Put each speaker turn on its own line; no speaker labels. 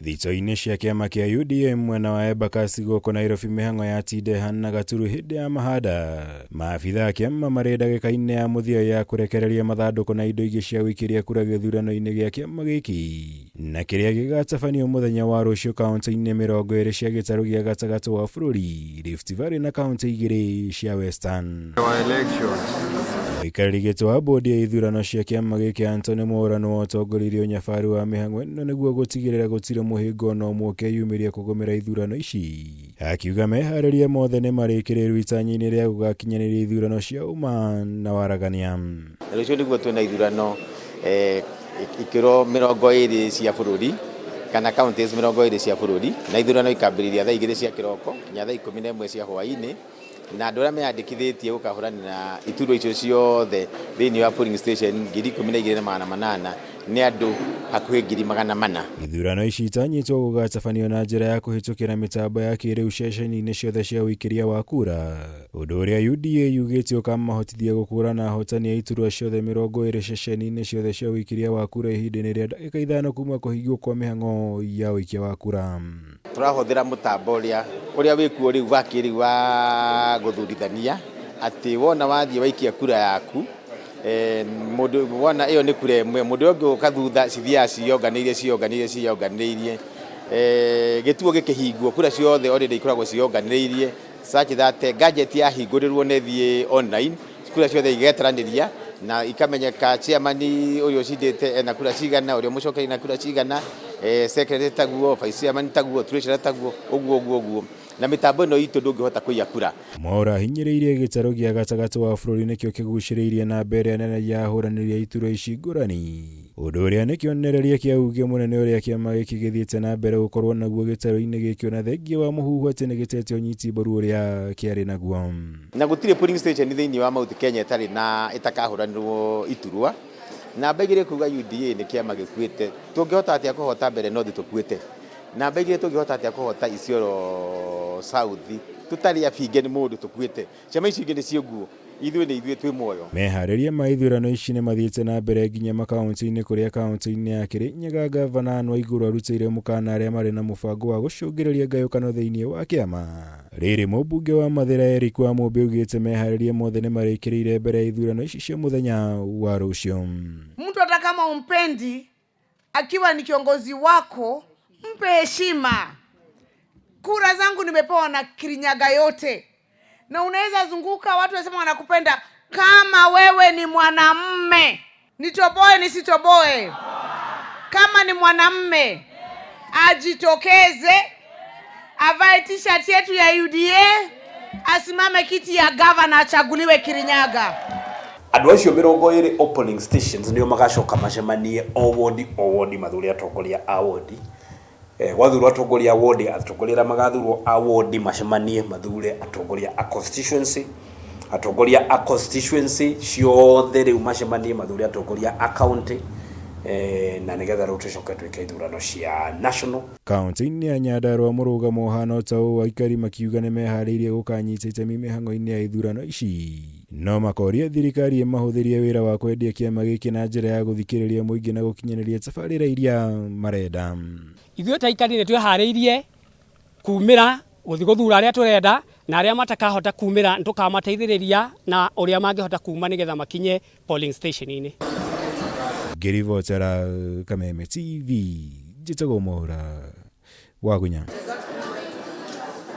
Thito-ini cia kiama kia UDA mwena wa Embakasi goko Nairobi mĩhang'o yatinde hana gaturu hindi ya mahada. Maabitha a kiama marĩ ndagĩka-inĩ ya mũthia ya kũrekereria mathandũkũ na indo ingĩ cia gũikĩria kura gĩthurano-inĩ gĩa kiama gĩkĩ. Na kĩrĩa gĩgatabanio mũthenya wa rũciũ kaunti-inĩ 20 cia gĩtarũ gĩa gatagatĩ wa bũrũri, Rift Valley na kaunti igĩrĩ cia Western. Mũikarĩri gĩtĩ wa bodi ya ithurano cia kiama gĩkĩ Anthony MWAURA nĩwe ũtongoririe ũnyabari wa mĩhang'o ĩno nĩguo gũtigĩrĩra gũtirĩ mũhingo no ũmwe ũkeyumĩria kũgũmĩra ithurano ici. Akiuga meharĩria mothe nĩ marĩkĩrĩru itanya-inĩ rĩa gũgakinyanĩria ithurano cia ũma na waragania.
Rũciũ nĩguo twĩna ithurano ikĩro 20 cia bũrũri kana counties 20 cia bũrũri, na ithurano ikambĩrĩria thaa 2 cia kĩroko nginya thaa 11 cia hwaĩ-inĩ, na andũ arĩa meyandĩkithĩtie gũkahũranĩra iturwa icio ciothe thĩinĩ wa polling station 12,800 nĩ andũ hakuhĩ 400,000.
Ithurano ici itanyĩtwo gũgatabanio na njĩra ya kũhĩtũkĩra mĩtambo ya kĩrĩu ceceni-inĩ ciothe cia ũikĩria wa kura, ũndũ ũrĩa UDA yugĩte ũkamahotithia gũkũrana ahotani a iturwa ciothe 20 ceceni-inĩ ciothe cia ũikĩria wa kura ihinda-inĩ rĩa ndagĩka 5 kuma kũhingwo kwa mĩhang'o ya ũikia wa kura.
Tũrahũthĩra mũtambo ũrĩa wĩkuo rĩu wa kĩrĩu wa gũthurithania, atĩ wona wathiĩ waikia kura yaku, mũndũ wona ĩyo nĩ kura ĩmwe, mũndũ ũngĩ ũka thutha cithiaga cionganĩirie gĩtuo gĩkĩhingwo, kura ciothe already ikoragwo cionganĩirie such that gadget yahingũrĩrwo nĩthiĩ online, kura ciothe igeteranĩria na ikamenyeka chairman ũyũ cindĩte ena kura cigana, ũrĩa mũcokeri na kura cigana, secretary taguo, vice chairman taguo, treasurer taguo, ũguo na mitambo ĩno itũ ndũngĩhota kũiya kura.
MWAURA hinyĩrĩirie gĩtarũ gĩa gatagatĩ wa bũrũri nĩkĩo kĩgucĩrĩirie na mbere nene ya ahũranĩri a iturwa ici ngũrani, ũndũ ũrĩa nĩ kĩonereria kĩa uge mũnene ũrĩa kĩama gĩkĩ gĩthiĩte na mbere gũkorwo naguo gĩtarũ-inĩ gĩkĩ, na thengia wa mũhuhu atĩ nĩ gĩtete ũnyiti mbaru ũrĩa kĩarĩ naguo.
Na gũtirĩ polling station thĩinĩ wa Mount Kenya itakahũranĩrwo iturwa, na mbaigire kuga UDA nĩ kĩama gĩkuĩte. Tũngĩhota atĩa kũhota mbere no tũkuĩte, na mbaigire tũngĩhota atĩa kũhota Isiolo South tutarĩ abinge nĩ mũndũ tũkuĩte. Ciama ici ingĩ nĩ ciũguo, ithuĩ twĩ muoyo.
Meharĩria ma ithurano ici nĩ mathiĩte na mbere nginya makaunti-inĩ, kũrĩa kaunti-inĩ ya Kirinyaga gavana Anne Waigũrũ arutĩire mũkana arĩa marĩ na mũbango wa gũcũngĩrĩria ngayũkano thĩinĩ wa kĩama. Rĩrĩ mũmbunge wa Mathira Eric wa Mũmbi augĩte meharĩria mothe nĩ marĩkĩrĩire mbere ya ithurano ici cia mũthenya wa rũciũ.
Mtu hata kama umpendi, akiwa ni kiongozi wako, mpe heshima. Kura zangu nimepewa na Kirinyaga yote, na unaweza zunguka watu wasema wanakupenda. Kama wewe ni mwanamme, nitoboe nisitoboe, kama ni mwanamme ajitokeze, avae t-shirt yetu ya UDA, asimame kiti ya governor, achaguliwe Kirinyaga.
Andũ acio 20 polling stations nĩo magacoka macemanie o wodi mathure atongoria a wodi. Wathurwo atongoria a wodi, atongoria arĩa magathurwo a wodi macemanie mathure atongoria a constituency, atongoria a constituency ciothe rĩu macemanie mathure atongoria a county, na nĩgetha rĩu tũcoke twĩke ithurano cia national.
Kaunti-inĩ ya Nyandarua mũrũgamo ũhana ta ũũ, aikari makiuga nĩ meharĩirie gũkanyita itemi mĩhang'o-inĩ ya ithurano ici, no makoria thirikari mahũthĩrie wĩra wa kwendia kĩama gĩkĩ na njĩra ya gũthikĩrĩria mũingĩ na gũkinyanĩria tabarĩra iria marenda.
Ithuĩ ta aikari nĩ twĩharĩirie kumĩra gũthiĩ gũthura arĩa tũrenda, na arĩa matakahota kumĩra tũkamateithĩrĩria na ũrĩa mangĩhota kuma nĩgetha makinye polling station-inĩ.
Ngĩribotera Kameme TV, njĩtagwo MWAURA wa Gunya.